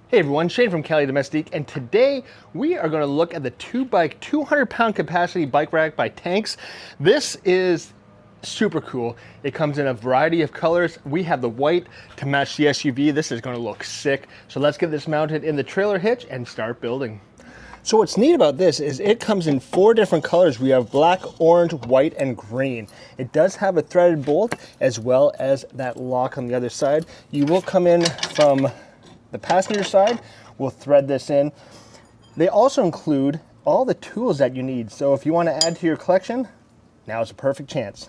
Hey everyone, Shane from Cali Domestique, and today we are going to look at the 2-bike 200-pound capacity bike rack by TANX. This is super cool. It comes in a variety of colors. We have the white to match the SUV. This is going to look sick. So let's get this mounted in the trailer hitch and start building. So what's neat about this is it comes in 4 different colors. We have black, orange, white, and green. It does have a threaded bolt as well as that lock on the other side. You will come in from the passenger side. We'll thread this in. They also include all the tools that you need. So if you want to add to your collection, now is a perfect chance.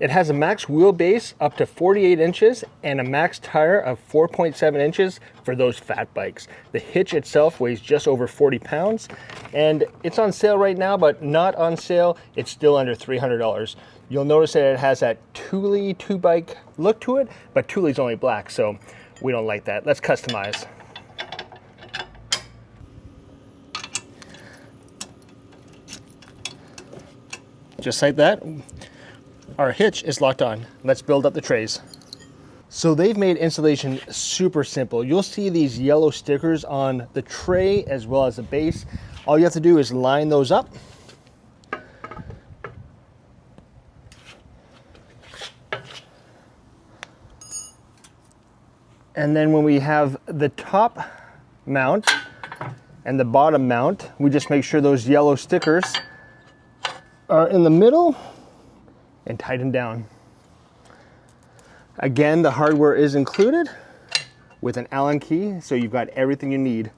It has a max wheelbase up to 48 inches and a max tire of 4.7 inches for those fat bikes. The hitch itself weighs just over 40 pounds and it's on sale right now, but not on sale. It's still under $300. You'll notice that it has that Thule 2-bike look to it, but Thule's only black, so we don't like that. Let's customize. Just like that, our hitch is locked on. Let's build up the trays. So they've made installation super simple. You'll see these yellow stickers on the tray as well as the base. All you have to do is line those up. And then when we have the top mount and the bottom mount, we just make sure those yellow stickers are in the middle and tighten down. Again, the hardware is included with an Allen key, so you've got everything you need.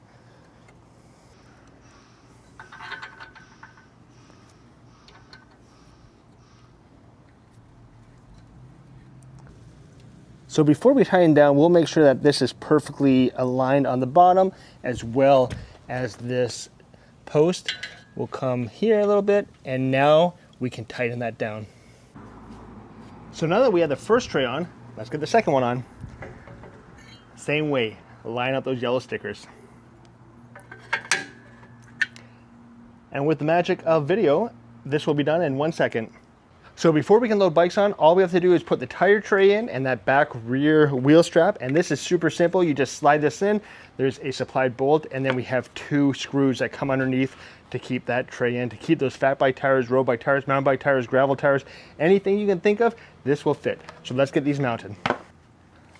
So before we tighten down, we'll make sure that this is perfectly aligned on the bottom, as well as this post will come here a little bit, and now we can tighten that down. So now that we have the first tray on, let's get the second one on. Same way, line up those yellow stickers. And with the magic of video, this will be done in 1 second. So before we can load bikes on, all we have to do is put the tire tray in and that back rear wheel strap. And this is super simple. You just slide this in. There's a supplied bolt, and then we have 2 screws that come underneath to keep that tray in, to keep those fat bike tires, road bike tires, mountain bike tires, gravel tires, anything you can think of, this will fit. So let's get these mounted.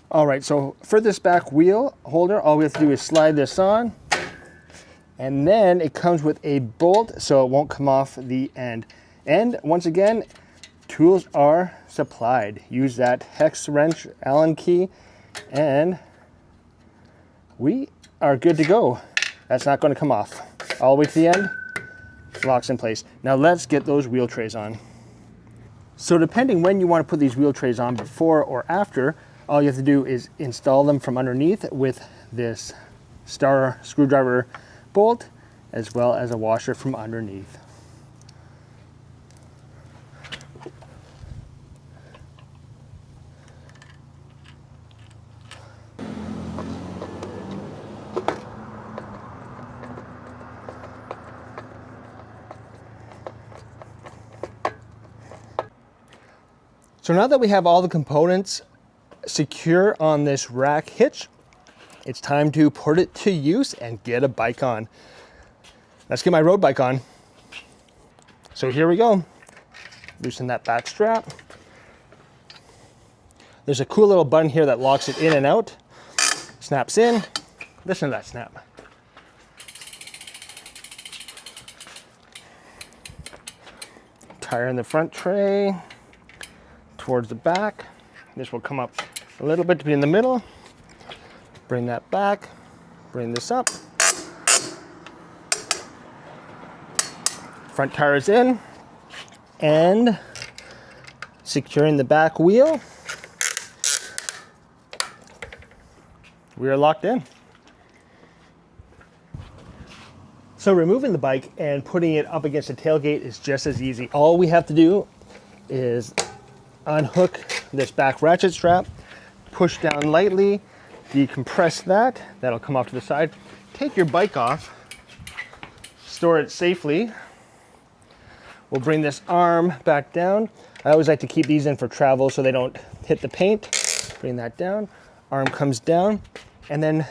All right, so for this back wheel holder, all we have to do is slide this on, and then it comes with a bolt so it won't come off the end. And once again, tools are supplied. Use that hex wrench Allen key and we are good to go. That's not going to come off. All the way to the end, locks in place. Now let's get those wheel trays on. So depending when you want to put these wheel trays on, before or after, all you have to do is install them from underneath with this star screwdriver bolt, as well as a washer from underneath. So now that we have all the components secure on this rack hitch, it's time to put it to use and get a bike on. Let's get my road bike on. So here we go. Loosen that back strap. There's a cool little button here that locks it in and out. Snaps in. Listen to that snap. Tire in the front tray. Towards the back. This will come up a little bit to be in the middle. Bring that back, bring this up. Front tire is in, and securing the back wheel. We are locked in. So removing the bike and putting it up against the tailgate is just as easy. All we have to do is unhook this back ratchet strap, push down lightly, decompress that. That'll come off to the side. Take your bike off, store it safely. We'll bring this arm back down. I always like to keep these in for travel so they don't hit the paint. Bring that down, arm comes down, and then,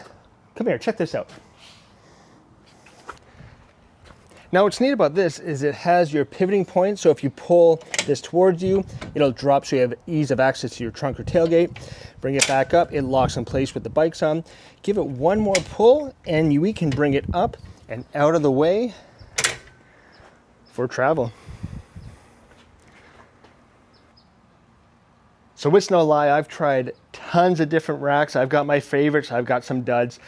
come here, check this out. Now what's neat about this is it has your pivoting point, so if you pull this towards you, it'll drop so you have ease of access to your trunk or tailgate. Bring it back up, it locks in place with the bikes on. Give it one more pull and we can bring it up and out of the way for travel. So it's no lie, I've tried tons of different racks. I've got my favorites, I've got some duds.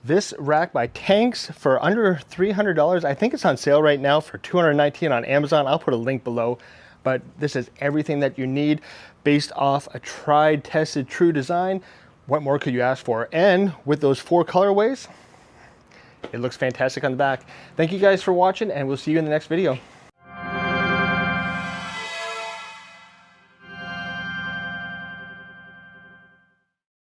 This rack by TANX for under $300. I think it's on sale right now for $219 on Amazon. I'll put a link below, but this is everything that you need based off a tried, tested, true design. What more could you ask for? And with those 4 colorways, it looks fantastic on the back. Thank you guys for watching, and we'll see you in the next video.